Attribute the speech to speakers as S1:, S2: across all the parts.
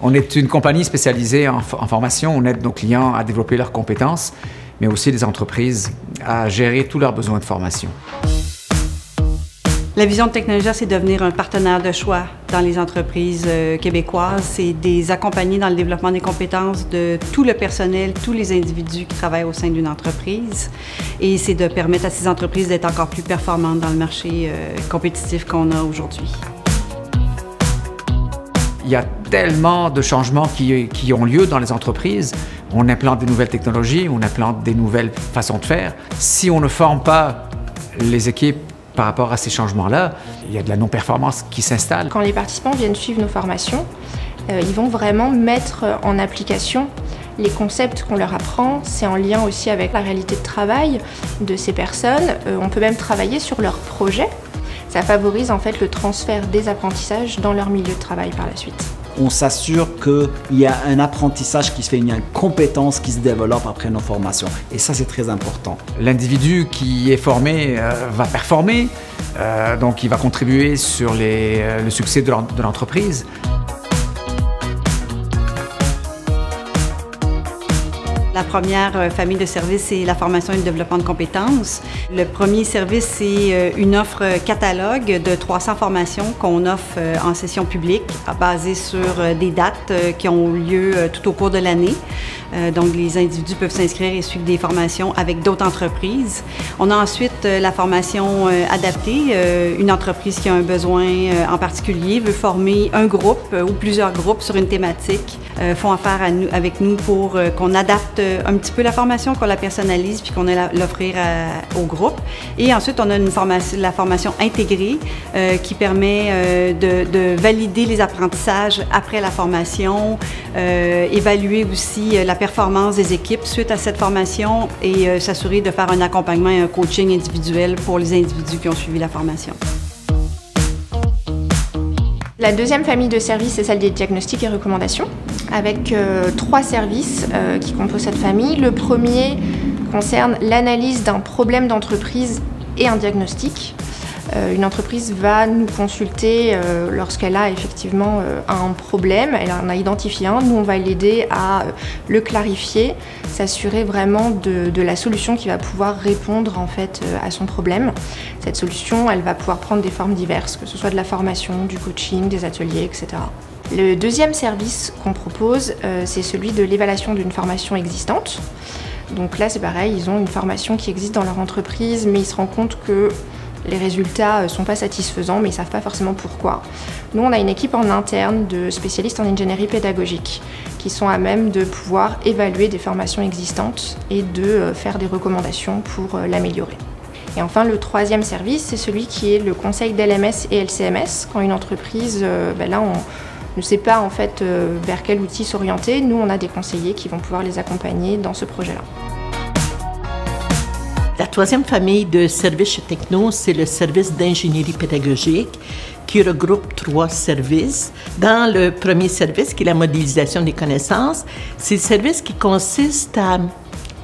S1: On est une compagnie spécialisée en formation. On aide nos clients à développer leurs compétences, mais aussi les entreprises à gérer tous leurs besoins de formation.
S2: La vision de Technologia, c'est devenir un partenaire de choix dans les entreprises québécoises. C'est de les accompagner dans le développement des compétences de tout le personnel, tous les individus qui travaillent au sein d'une entreprise. Et c'est de permettre à ces entreprises d'être encore plus performantes dans le marché compétitif qu'on a aujourd'hui.
S1: Il y a tellement de changements qui ont lieu dans les entreprises. On implante des nouvelles technologies, on implante des nouvelles façons de faire. Si on ne forme pas les équipes par rapport à ces changements-là, il y a de la non-performance qui s'installe.
S3: Quand les participants viennent suivre nos formations, ils vont vraiment mettre en application les concepts qu'on leur apprend. C'est en lien aussi avec la réalité de travail de ces personnes. On peut même travailler sur leurs projets. Ça favorise en fait le transfert des apprentissages dans leur milieu de travail par la suite.
S4: On s'assure qu'il y a un apprentissage qui se fait, il y a une compétence qui se développe après nos formations. Et ça, c'est très important.
S1: L'individu qui est formé va performer, donc il va contribuer sur le succès de l'entreprise.
S2: La première famille de services, c'est la formation et le développement de compétences. Le premier service, c'est une offre catalogue de 300 formations qu'on offre en session publique, basée sur des dates qui ont lieu tout au cours de l'année. Donc, les individus peuvent s'inscrire et suivre des formations avec d'autres entreprises. On a ensuite la formation adaptée. Une entreprise qui a un besoin en particulier veut former un groupe ou plusieurs groupes sur une thématique, font affaire avec nous pour qu'on adapte un petit peu la formation, qu'on la personnalise puis qu'on ait l'offrir au groupe. Et ensuite, on a la formation intégrée qui permet de valider les apprentissages après la formation, évaluer aussi la performance des équipes suite à cette formation et s'assurer de faire un accompagnement et un coaching individuel pour les individus qui ont suivi la formation.
S3: La deuxième famille de services, c'est celle des diagnostics et recommandations, avec 3 services qui composent cette famille. Le premier concerne l'analyse d'un problème d'entreprise et un diagnostic. Une entreprise va nous consulter lorsqu'elle a effectivement un problème, elle en a identifié un, nous on va l'aider à le clarifier, s'assurer vraiment de la solution qui va pouvoir répondre en fait à son problème. Cette solution, elle va pouvoir prendre des formes diverses, que ce soit de la formation, du coaching, des ateliers, etc. Le deuxième service qu'on propose, c'est celui de l'évaluation d'une formation existante. Donc là c'est pareil, ils ont une formation qui existe dans leur entreprise, mais ils se rendent compte que les résultats ne sont pas satisfaisants, mais ils ne savent pas forcément pourquoi. Nous, on a une équipe en interne de spécialistes en ingénierie pédagogique qui sont à même de pouvoir évaluer des formations existantes et de faire des recommandations pour l'améliorer. Et enfin, le troisième service, c'est celui qui est le conseil d'LMS et LCMS. Quand une entreprise, là, on ne sait pas en fait vers quel outil s'orienter, nous, on a des conseillers qui vont pouvoir les accompagner dans ce projet-là.
S5: La troisième famille de services chez Techno, c'est le service d'ingénierie pédagogique qui regroupe 3 services. Dans le premier service, qui est la modélisation des connaissances, c'est le service qui consiste à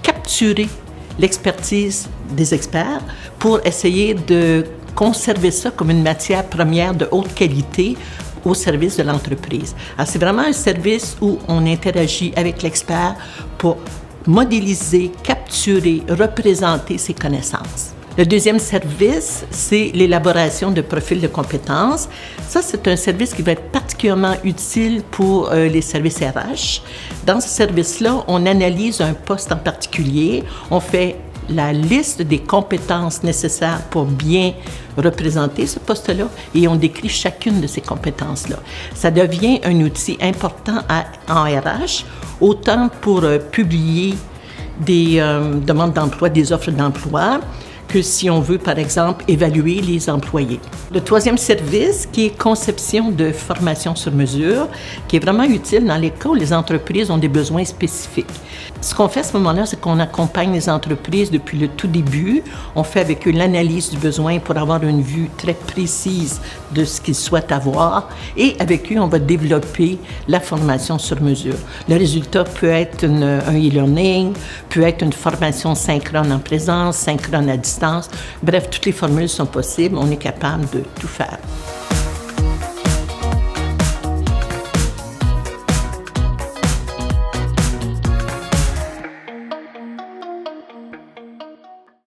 S5: capturer l'expertise des experts pour essayer de conserver ça comme une matière première de haute qualité au service de l'entreprise. Alors, c'est vraiment un service où on interagit avec l'expert pour modéliser, capturer, représenter ses connaissances. Le deuxième service, c'est l'élaboration de profils de compétences. Ça, c'est un service qui va être particulièrement utile pour les services RH. Dans ce service-là, on analyse un poste en particulier, on fait la liste des compétences nécessaires pour bien représenter ce poste-là et on décrit chacune de ces compétences-là. Ça devient un outil important en RH, autant pour publier des demandes d'emploi, des offres d'emploi, que si on veut, par exemple, évaluer les employés. Le troisième service, qui est conception de formation sur mesure, qui est vraiment utile dans les cas où les entreprises ont des besoins spécifiques. Ce qu'on fait à ce moment-là, c'est qu'on accompagne les entreprises depuis le tout début. On fait avec eux l'analyse du besoin pour avoir une vue très précise de ce qu'ils souhaitent avoir. Et avec eux, on va développer la formation sur mesure. Le résultat peut être un e-learning, peut être une formation synchrone en présence, synchrone à distance. Bref, toutes les formules sont possibles. On est capable de tout faire.